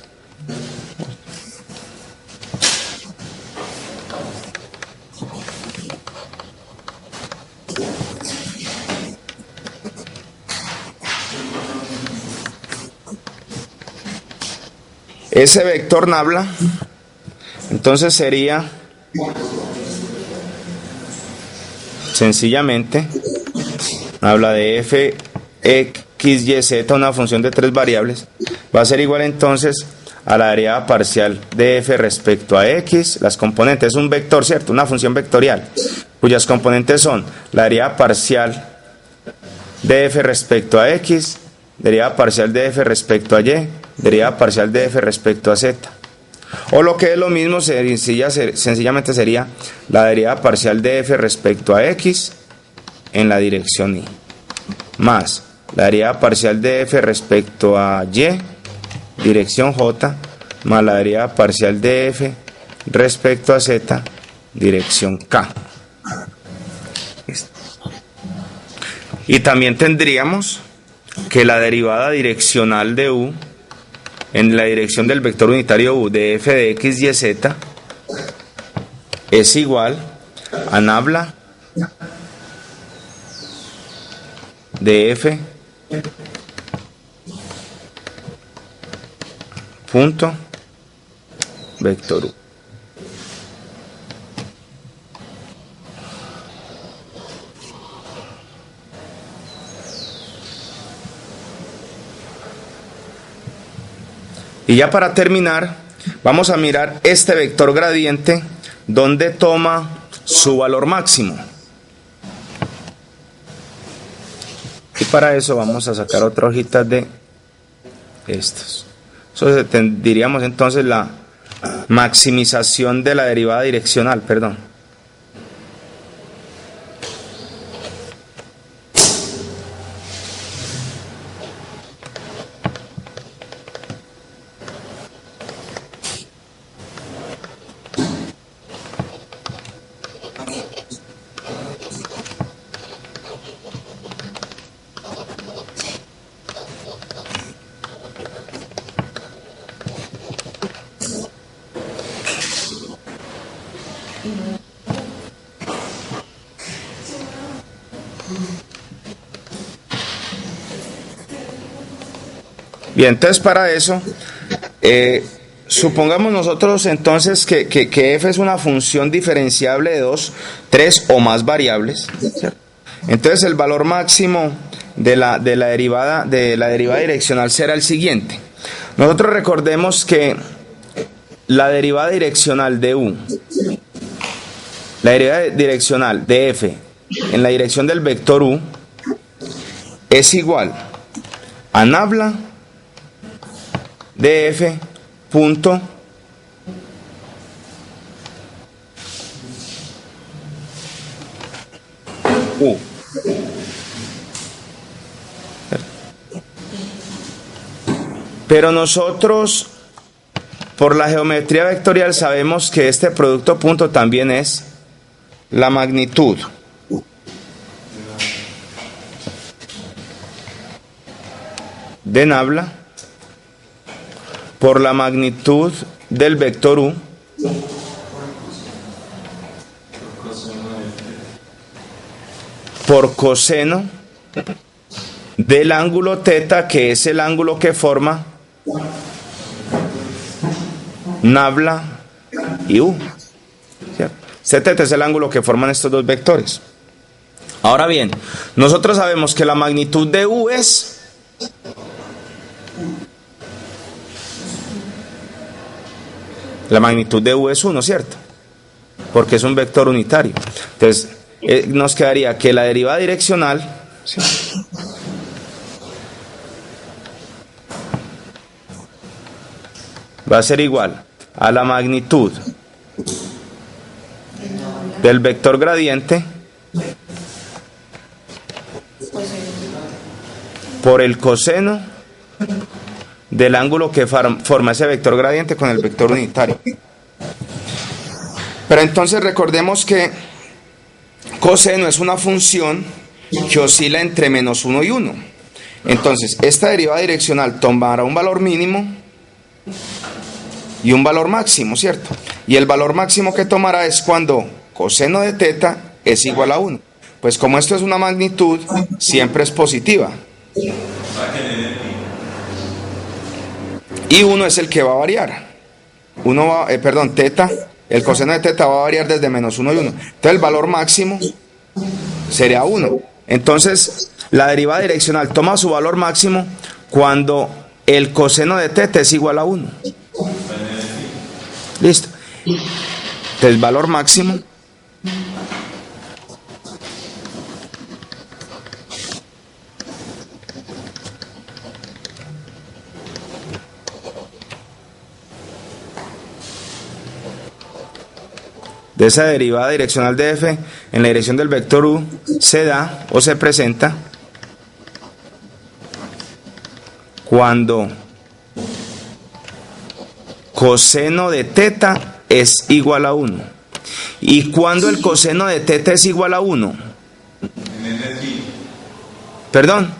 ese vector nabla entonces sería sencillamente nabla de f, x, y, z, una función de 3 variables, va a ser igual entonces a la derivada parcial de f respecto a x, las componentes, es un vector, ¿cierto? Una función vectorial, cuyas componentes son la derivada parcial de f respecto a x, derivada parcial de f respecto a y, derivada parcial de f respecto a z. O lo que es lo mismo, sencillamente sería la derivada parcial de f respecto a x en la dirección y, más la derivada parcial de f respecto a y, dirección j, más la derivada parcial de f respecto a z, dirección k. Y también tendríamos que la derivada direccional de u en la dirección del vector unitario u de f de x, y, z es igual a nabla de f punto vector u. Y ya para terminar, vamos a mirar este vector gradiente donde toma su valor máximo. Y para eso vamos a sacar otra hojita de estos. Eso diríamos entonces la maximización de la derivada direccional, perdón. Bien, entonces para eso, supongamos nosotros entonces que f es una función diferenciable de 2, 3 o más variables, ¿cierto? Entonces el valor máximo de la derivada direccional será el siguiente. Nosotros recordemos que la derivada direccional de u, la derivada direccional de f en la dirección del vector u es igual a nabla de f punto u. Pero nosotros, por la geometría vectorial, sabemos que este producto punto también es la magnitud de nabla por la magnitud del vector u por coseno del ángulo teta, que es el ángulo que forma nabla y u. ¿Cierto? Este teta es el ángulo que forman estos dos vectores. Ahora bien, nosotros sabemos que la magnitud de u es la magnitud de u es 1, ¿cierto? Porque es un vector unitario. Entonces, nos quedaría que la derivada direccional, ¿sí?, va a ser igual a la magnitud del vector gradiente por el coseno del ángulo que forma ese vector gradiente con el vector unitario. Pero entonces recordemos que coseno es una función que oscila entre -1 y 1. Entonces, esta derivada direccional tomará un valor mínimo y un valor máximo, ¿cierto? Y el valor máximo que tomará es cuando coseno de teta es igual a 1. Pues como esto es una magnitud, siempre es positiva. Y 1 es el que va a variar. Teta, el coseno de teta va a variar desde -1 y 1. Entonces el valor máximo sería 1. Entonces la derivada direccional toma su valor máximo cuando el coseno de teta es igual a 1. Listo. Entonces valor máximo de esa derivada direccional de f en la dirección del vector u se da o se presenta cuando coseno de teta es igual a 1. ¿Y cuando el coseno de teta es igual a 1? ¿Perdón?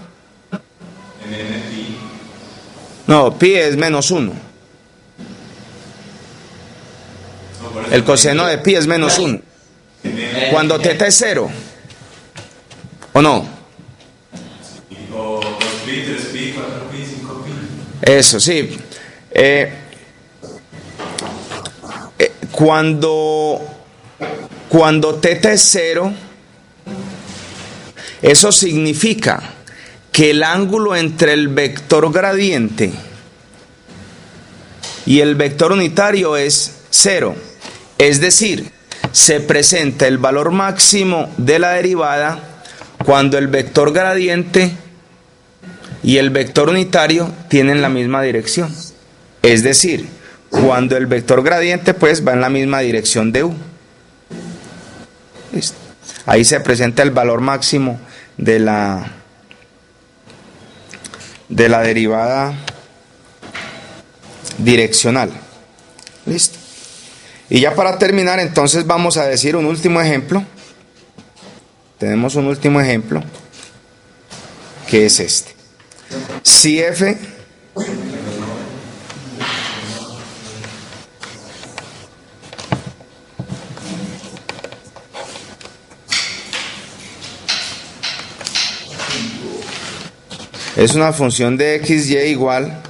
No, pi es -1. El coseno de pi es -1. Cuando teta es 0. ¿O no? Eso, sí. Cuando teta es 0, eso significa que el ángulo entre el vector gradiente y el vector unitario es 0. Es decir, se presenta el valor máximo de la derivada cuando el vector gradiente y el vector unitario tienen la misma dirección. Es decir, cuando el vector gradiente pues va en la misma dirección de u. ¿Listo? Ahí se presenta el valor máximo de la derivada direccional. ¿Listo? Y ya para terminar, entonces vamos a decir un último ejemplo. Tenemos un último ejemplo, que es este. Si f es una función de xy igual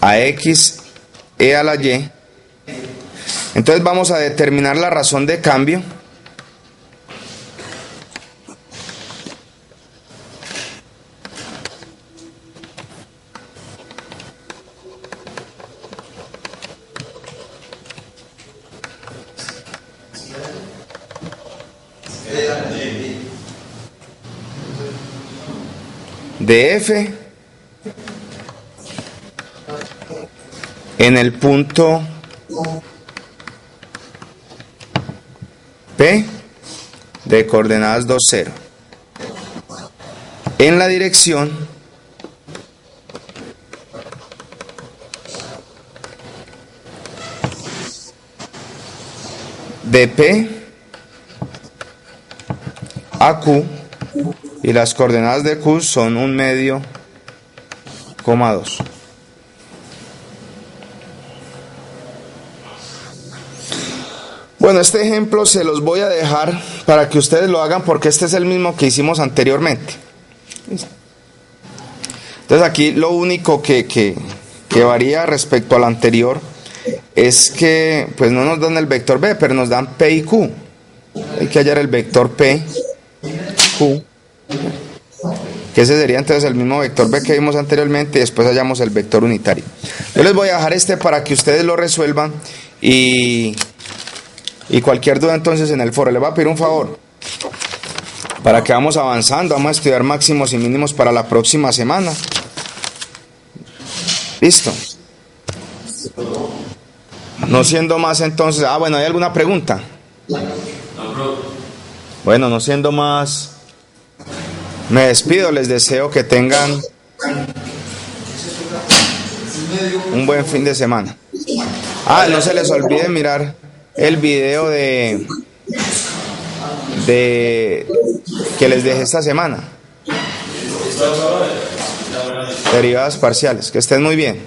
a x e a la y, entonces vamos a determinar la razón de cambio de f en el punto P de coordenadas 2, 0 en la dirección de P a Q, y las coordenadas de Q son 1/2,2. Bueno, este ejemplo se los voy a dejar para que ustedes lo hagan porque este es el mismo que hicimos anteriormente. Entonces aquí lo único que varía respecto al anterior es que pues no nos dan el vector B, pero nos dan P y Q. Hay que hallar el vector P, Q, que ese sería entonces el mismo vector B que vimos anteriormente, y después hallamos el vector unitario. Yo les voy a dejar este para que ustedes lo resuelvan y cualquier duda entonces en el foro. Les voy a pedir un favor para que vamos avanzando, vamos a estudiar máximos y mínimos para la próxima semana. Listo. No siendo más entonces, bueno, ¿hay alguna pregunta? Bueno, no siendo más, me despido, les deseo que tengan un buen fin de semana. No se les olvide mirar el video de que les dejé esta semana. Derivadas parciales. Que estén muy bien.